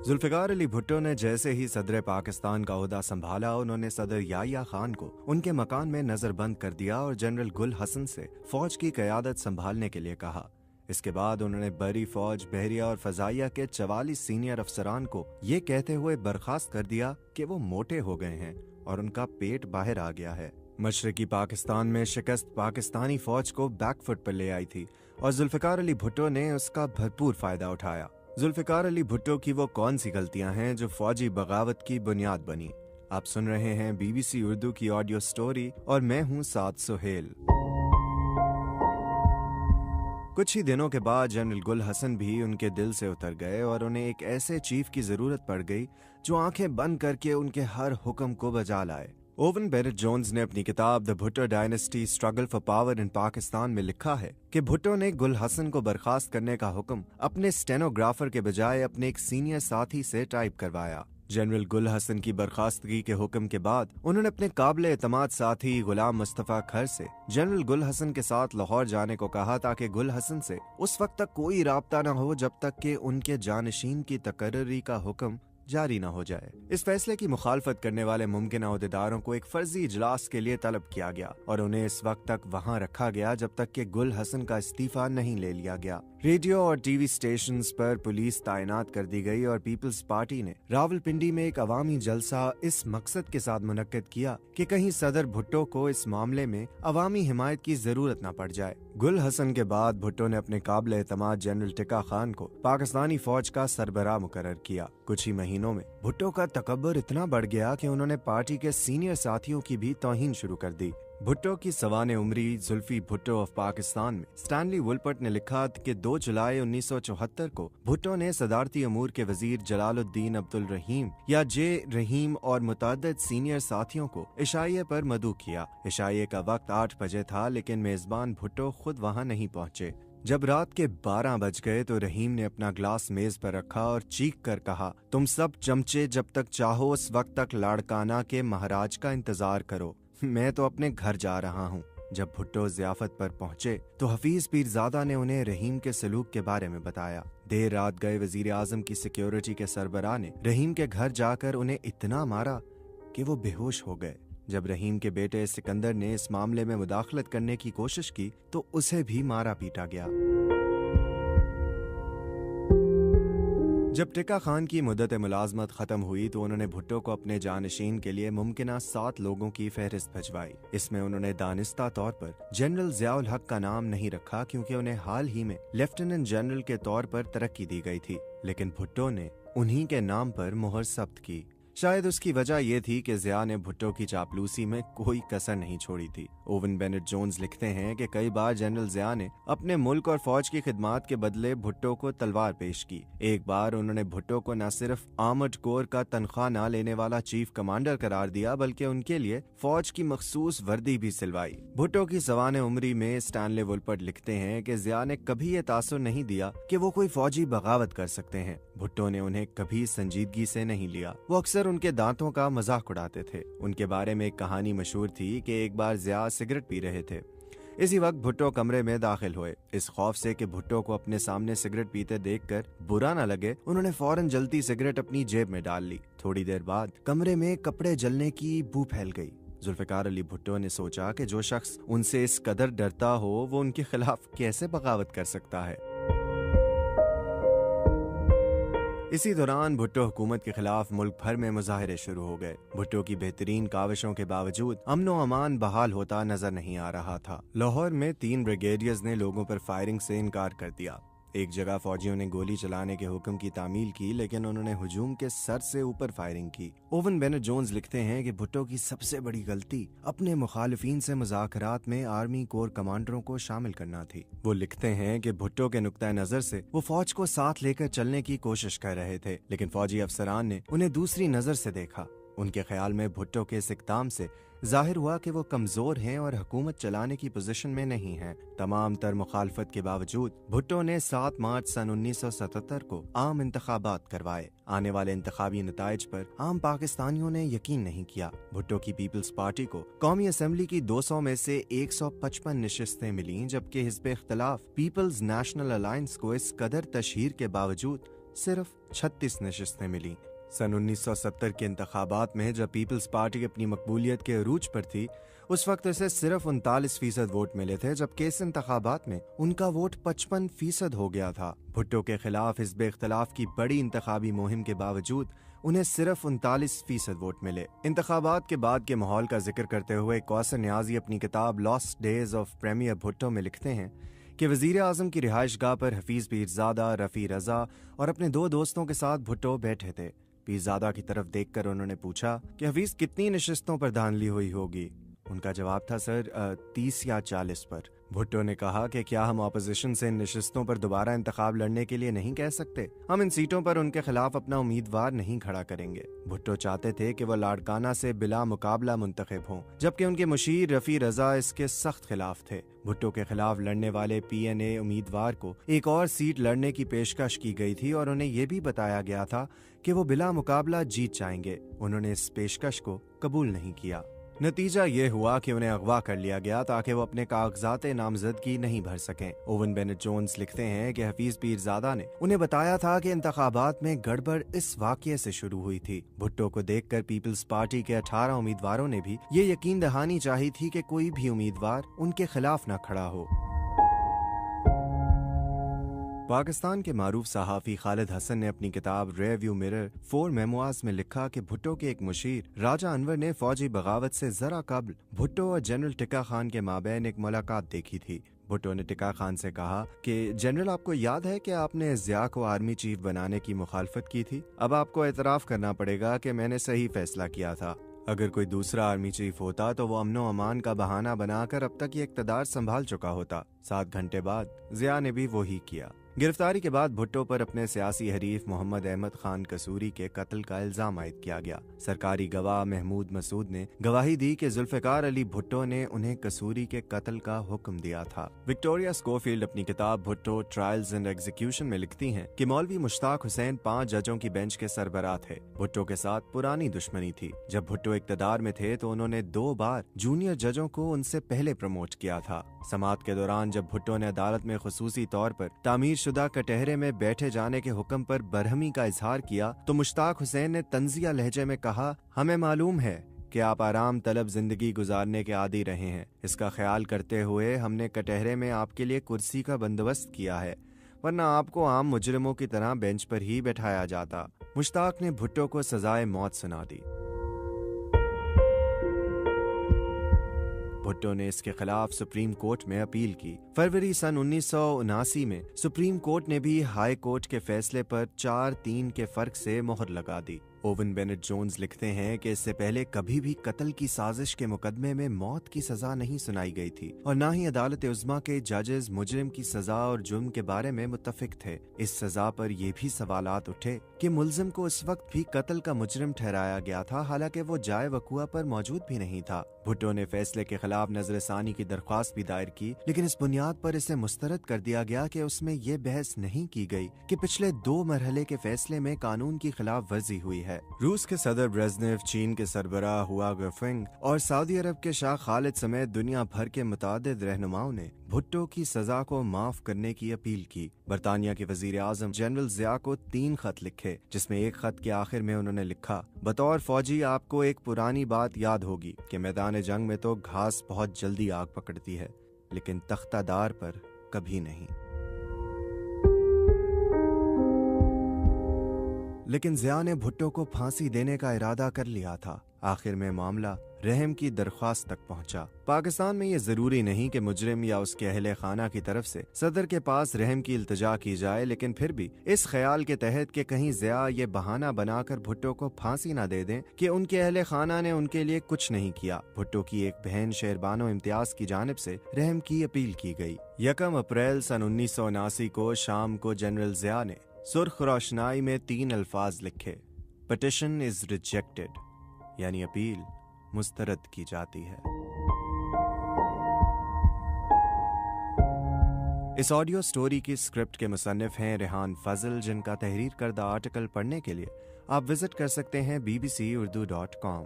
जुल्फ़िकार अली भुट्टो ने जैसे ही सदर पाकिस्तान का ओहदा संभाला, उन्होंने सदर याहिया खान को उनके मकान में नजरबंद कर दिया और जनरल गुल हसन से फौज की क़यादत संभालने के लिए कहा। इसके बाद उन्होंने बरी फौज, बहरिया और फजाइया के 44 सीनियर अफसरान को ये कहते हुए बर्खास्त कर दिया कि वो मोटे हो गए हैं और उनका पेट बाहर आ गया है। मशरकी पाकिस्तान में शिकस्त पाकिस्तानी फौज को बैकफुट पर ले आई थी और जुल्फ़िकार अली भुट्टो ने उसका भरपूर फायदा उठाया। जुल्फ़िकार अली भुट्टो की वो कौन सी गलतियां हैं जो फौजी बगावत की बुनियाद बनी? आप सुन रहे हैं BBC उर्दू की ऑडियो स्टोरी और मैं हूं साद सुहेल। कुछ ही दिनों के बाद जनरल गुल हसन भी उनके दिल से उतर गए और उन्हें एक ऐसे चीफ की जरूरत पड़ गई जो आंखें बंद करके उनके हर हुक्म को बजा लाए। ओवन बेनेट जोन्स ने अपनी किताब the Bhutto dynasty struggle for power in Pakistan में लिखा है कि भुट्टो ने गुल हसन को बर्खास्त करने का हुक्म अपने स्टेनोग्राफर के बजाय अपने एक सीनियर साथी से टाइप करवाया। जनरल गुल हसन की बर्खास्तगी के हुक्म के बाद उन्होंने अपने काबिल एतमाद साथी गुलाम मुस्तफा खर से जनरल गुल हसन के साथ लाहौर जाने को कहा ताकि गुल हसन से उस वक्त तक कोई राब्ता न हो जब तक कि उनके जानशीन की तकर्री का हुक्म जारी न हो जाए। इस फैसले की मुखालफत करने वाले मुमकिन अहदेदारों को एक फर्जी इजलास के लिए तलब किया गया और उन्हें इस वक्त तक वहां रखा गया जब तक कि गुल हसन का इस्तीफा नहीं ले लिया गया। रेडियो और टीवी स्टेशंस पर पुलिस तैनात कर दी गई और पीपल्स पार्टी ने रावलपिंडी में एक अवामी जलसा इस मकसद के साथ मुनक्किद किया कि कहीं सदर भुट्टो को इस मामले में अवामी हिमायत की जरूरत न पड़ जाए। गुल हसन के बाद भुट्टो ने अपने काबिल एतमाद जनरल टिक्का खान को पाकिस्तानी फौज का सरबराह मुकर्रर किया। कुछ ही महीनों में भुट्टो का तकब्बुर इतना बढ़ गया कि उन्होंने पार्टी के सीनियर साथियों की भी तौहीन शुरू कर दी। भुट्टो की सवाने उम्री जुल्फी भुट्टो ऑफ पाकिस्तान में स्टैनली वुलपर्ट ने लिखा कि 2 जुलाई 1974 को भुट्टो ने सदारती अमूर के वजीर जलालुद्दीन अब्दुल रहीम या जे रहीम और मुतअद्दिद सीनियर साथियों को इशाइये पर मदऊ किया। इशाइये का वक्त 8 बजे था, लेकिन मेजबान भुट्टो खुद वहां नहीं पहुंचे। जब रात के 12 बज गए तो रहीम ने अपना ग्लास मेज पर रखा और चीख कर कहा, तुम सब चमचे जब तक चाहो उस वक्त तक लाड़काना के महाराज का इंतजार करो, मैं तो अपने घर जा रहा हूँ। जब भुट्टो ज़ियाफत पर पहुंचे तो हफीज पीरजादा ने उन्हें रहीम के सलूक के बारे में बताया। देर रात गए वजीर आजम की सिक्योरिटी के सरबराह ने रहीम के घर जाकर उन्हें इतना मारा कि वो बेहोश हो गए। जब रहीम के बेटे सिकंदर ने इस मामले में मुदाखलत करने की कोशिश की तो उसे भी मारा पीटा गया। जब टिक्का खान की मुद्दत मुलाजमत खत्म हुई तो उन्होंने भुट्टो को अपने जानशीन के लिए मुमकिना 7 लोगों की फहरिस्त भिजवाई। इसमें उन्होंने दानिस्ता तौर पर जनरल ज़ियाउल हक का नाम नहीं रखा क्योंकि उन्हें हाल ही में लेफ्टिनेंट जनरल के तौर पर तरक्की दी गई थी, लेकिन भुट्टो ने उन्हीं के नाम पर मुहर जब्त की। शायद उसकी वजह यह थी कि ज़िया ने भुट्टो की चापलूसी में कोई कसर नहीं छोड़ी थी। ओवन बेनेट जोन्स लिखते हैं कि कई बार जनरल ज़िया ने अपने मुल्क और फौज की खिदमात के बदले भुट्टो को तलवार पेश की। एक बार उन्होंने भुट्टो को न सिर्फ आर्मर्ड कोर का तनख्वाह न लेने वाला चीफ कमांडर करार दिया बल्कि उनके लिए फौज की मखसूस वर्दी भी सिलवाई। भुट्टो की सवाने उम्री में स्टैनली वुलपर्ट लिखते हैं कि ज़िया ने कभी ये तासुर नहीं दिया कि वो कोई फौजी बगावत कर सकते हैं। भुट्टो ने उन्हें कभी संजीदगी से नहीं लिया। वो अक्सर उनके दांतों का मजाक उड़ाते थे। उनके बारे में एक कहानी मशहूर थी कि एक बार ज़िया सिगरेट पी रहे थे। इसी वक्त भुट्टो कमरे में दाखिल हुए। इस खौफ से कि भुट्टो को अपने सामने सिगरेट पीते देखकर बुरा न लगे, उन्होंने फौरन जलती सिगरेट अपनी जेब में डाल ली। थोड़ी देर बाद कमरे में कपड़े जलने की बू फैल गई। जुल्फ़िकार अली भुट्टो ने सोचा कि जो शख्स उनसे इस कदर डरता हो वो उनके खिलाफ कैसे बगावत कर सकता है। इसी दौरान भुट्टो हुकूमत के खिलाफ मुल्क भर में मुजाहरे शुरू हो गए। भुट्टो की बेहतरीन काविशों के बावजूद अमन व अमान बहाल होता नजर नहीं आ रहा था। लाहौर में 3 ब्रिगेडियर्स ने लोगों पर फायरिंग से इनकार कर दिया। एक जगह फौजियों ने गोली चलाने के हुक्म की तामील की, लेकिन उन्होंने हुजूम के सर से ऊपर फायरिंग की। ओवन बेनेट जोन्स लिखते हैं कि भुट्टो की सबसे बड़ी गलती अपने मुखालिफिन से मुज़ाकरात में आर्मी कोर कमांडरों को शामिल करना थी। वो लिखते हैं कि भुट्टो के नुक्ता नजर से वो फौज को साथ लेकर चलने की कोशिश कर रहे थे, लेकिन फौजी अफसरान ने उन्हें दूसरी नजर से देखा। उनके ख्याल में भुट्टो के इस इक़दाम से जाहिर हुआ कि वो कमजोर हैं और हुकूमत चलाने की पोजीशन में नहीं हैं। तमाम तर मुखालफत के बावजूद भुट्टो ने 7 मार्च सन 1977 को आम इंतखाबात करवाए। आने वाले इंतखाबी नताइज पर आम पाकिस्तानियों ने यकीन नहीं किया। भुट्टो की पीपल्स पार्टी को कौमी असम्बली की 200 में से 155 नशिस्तें मिलीं, जबकि हिज़्ब इख्तिलाफ पीपल्स नेशनल अलायंस को इस कदर तशहीर के बावजूद सिर्फ 36 नशिस्तें मिली। सन 1970 के इंतखाबात में जब पीपल्स पार्टी अपनी मकबूलियत के अरूज पर थी, उस वक्त उसे सिर्फ 39% वोट मिले थे, जबकि इस इंतखाबात में उनका वोट 55% हो गया था। भुट्टो के खिलाफ हिज़्ब इख्तिलाफ की बड़ी इंतखाबी मुहिम के बावजूद उन्हें सिर्फ 39% वोट मिले। इंतखाबात के बाद के माहौल का जिक्र करते हुए कौसर न्याजी अपनी किताब lost days of premier Bhutto में लिखते हैं कि वजीर आजम की रिहाइशगाह पर हफीज पीरजादा, रफ़ी रजा और अपने 2 दोस्तों के साथ भुट्टो बैठे थे। पीरजादा की तरफ देखकर उन्होंने पूछा कि हफीज कितनी नशिस्तों पर धांधली हुई होगी। उनका जवाब था, सर 30 या 40 पर। भुट्टो ने कहा कि क्या हम ऑपोजिशन से इन नशिस्तों पर दोबारा इंतखाब लड़ने के लिए नहीं कह सकते? हम इन सीटों पर उनके खिलाफ अपना उम्मीदवार नहीं खड़ा करेंगे। भुट्टो चाहते थे कि वह लाड़काना से बिला मुकाबला मुंतखब हों, जबकि उनके मुशीर रफ़ी रजा इसके सख्त खिलाफ थे। भुट्टो के खिलाफ लड़ने वाले PNA उम्मीदवार को एक और सीट लड़ने की पेशकश की गई थी और उन्हें यह भी बताया गया था कि वो बिला मुकाबला जीत जाएंगे। उन्होंने इस पेशकश को कबूल नहीं किया। नतीजा ये हुआ कि उन्हें अगवा कर लिया गया ताकि वो अपने कागजात नामजदगी नहीं भर सकें। ओवन बेनेट जोन्स लिखते हैं कि हफीज पीरजादा ने उन्हें बताया था कि इंतखाबात में गड़बड़ इस वाकये से शुरू हुई थी। भुट्टो को देखकर पीपल्स पार्टी के 18 उम्मीदवारों ने भी ये यकीन दहानी चाही थी कि कोई भी उम्मीदवार उनके खिलाफ न खड़ा हो। पाकिस्तान के मारूफ सहाफ़ी खालिद हसन ने अपनी किताब रियरव्यू मिरर 4 मेमोआर्स में लिखा कि भुट्टो के एक मुशीर राजा अनवर ने फौजी बगावत से जरा कबल भुट्टो और जनरल टिक्का खान के माबैन एक मुलाकात देखी थी। भुट्टो ने टिक्का खान से कहा कि जनरल, आपको याद है कि आपने ज़िया को आर्मी चीफ बनाने की मुखालफत की थी। अब आपको एतराफ़ करना पड़ेगा कि मैंने सही फैसला किया था। अगर कोई दूसरा आर्मी चीफ होता तो वो अमनो अमान का बहाना बनाकर अब तक ये इक़्तिदार संभाल चुका होता। 7 घंटे बाद ज़िया ने भी वही किया। गिरफ्तारी के बाद भुट्टो पर अपने सियासी हरीफ मोहम्मद अहमद खान कसूरी के कत्ल का इल्जाम आयद किया गया। सरकारी गवाह महमूद मसूद ने गवाही दी कि जुल्फ़िकार अली भुट्टो ने उन्हें कसूरी के कत्ल का हुक्म दिया था। विक्टोरिया स्कोफील्ड अपनी किताब भुट्टो ट्रायल्स एंड एग्जीक्यूशन में लिखती हैं कि मौलवी मुश्ताक हुसैन 5 जजों की बेंच के सरबराह थे। भुट्टो के साथ पुरानी दुश्मनी थी। जब भुट्टो इक़्तिदार में थे तो उन्होंने 2 बार जूनियर जजों को उनसे पहले प्रमोट किया था। समाअत के दौरान जब भुट्टो ने अदालत में खुसूसी तौर पर तामीर शुदा कटहरे में बैठे जाने के हुक्म पर बरहमी का इजहार किया तो मुश्ताक हुसैन ने तंजिया लहजे में कहा, हमें मालूम है कि आप आराम तलब जिंदगी गुजारने के आदी रहे हैं। इसका ख्याल करते हुए हमने कटहरे में आपके लिए कुर्सी का बंदोबस्त किया है, वरना आपको आम मुजरिमों की तरह बेंच पर ही बैठाया जाता। मुश्ताक ने भुट्टो को सजाए मौत सुना दी। भुट्टो ने इसके खिलाफ सुप्रीम कोर्ट में अपील की। फरवरी सन 1979 में सुप्रीम कोर्ट ने भी हाई कोर्ट के फैसले पर 4-3 के फर्क से मोहर लगा दी। ओवन बेनेट जोन्स लिखते हैं कि इससे पहले कभी भी कत्ल की साजिश के मुकदमे में मौत की सजा नहीं सुनाई गई थी और न ही अदालत उज़्मा के जजेस मुजरिम की सजा और जुर्म के बारे में मुत्तफिक थे। इस सजा पर यह भी सवालात उठे कि मुल्जिम को उस वक्त भी कत्ल का मुजरिम ठहराया गया था, हालांकि वो जाए वकुआ पर मौजूद भी नहीं था। भुट्टो ने फैसले के खिलाफ नजरसानी की दरख्वास्त भी दायर की, लेकिन इस बुनियाद पर इसे मुस्तरद कर दिया गया कि उसमें यह बहस नहीं की गई कि पिछले 2 मरहले के फैसले में कानून की खिलाफ वर्जी हुई है। रूस के सदर ब्रेज़नेव, चीन के सरबराह हुआ गुइफेंग और सऊदी अरब के शाह खालिद समेत दुनिया भर के मुतादिद रहनुमाओं ने भुट्टो की सजा को माफ करने की अपील की। बरतानिया के वजीर आजम जनरल ज़िया को 3 खत लिखे, जिसमें एक खत के आखिर में उन्होंने लिखा, बतौर फौजी आपको एक पुरानी बात याद होगी कि मैदान जंग में तो घास बहुत जल्दी आग पकड़ती है, लेकिन तख्तादार पर कभी नहीं। लेकिन ज़िया ने भुट्टो को फांसी देने का इरादा कर लिया था। आखिर में मामला रहम की दरख्वास्त तक पहुंचा। पाकिस्तान में ये जरूरी नहीं कि मुजरिम या उसके अहले खाना की तरफ से सदर के पास रहम की इल्तिजा की जाए, लेकिन फिर भी इस ख्याल के तहत कि कहीं ज़िया ये बहाना बनाकर भुट्टो को फांसी न दे दें कि उनके अहले खाना ने उनके लिए कुछ नहीं किया, भुट्टो की एक बहन शेरबानो इम्तियाज की जानिब से रहम की अपील की गई। 1 अप्रैल सन 1979 को शाम को जनरल ज़िया ने सुर्ख रोशनाई में 3 अल्फाज लिखे, पिटिशन इज रिजेक्टेड, यानी अपील मुस्तरद की जाती है। इस ऑडियो स्टोरी की स्क्रिप्ट के मुसन्निफ हैं रेहान फजल, जिनका तहरीर करदा आर्टिकल पढ़ने के लिए आप विजिट कर सकते हैं bbcurdu.com।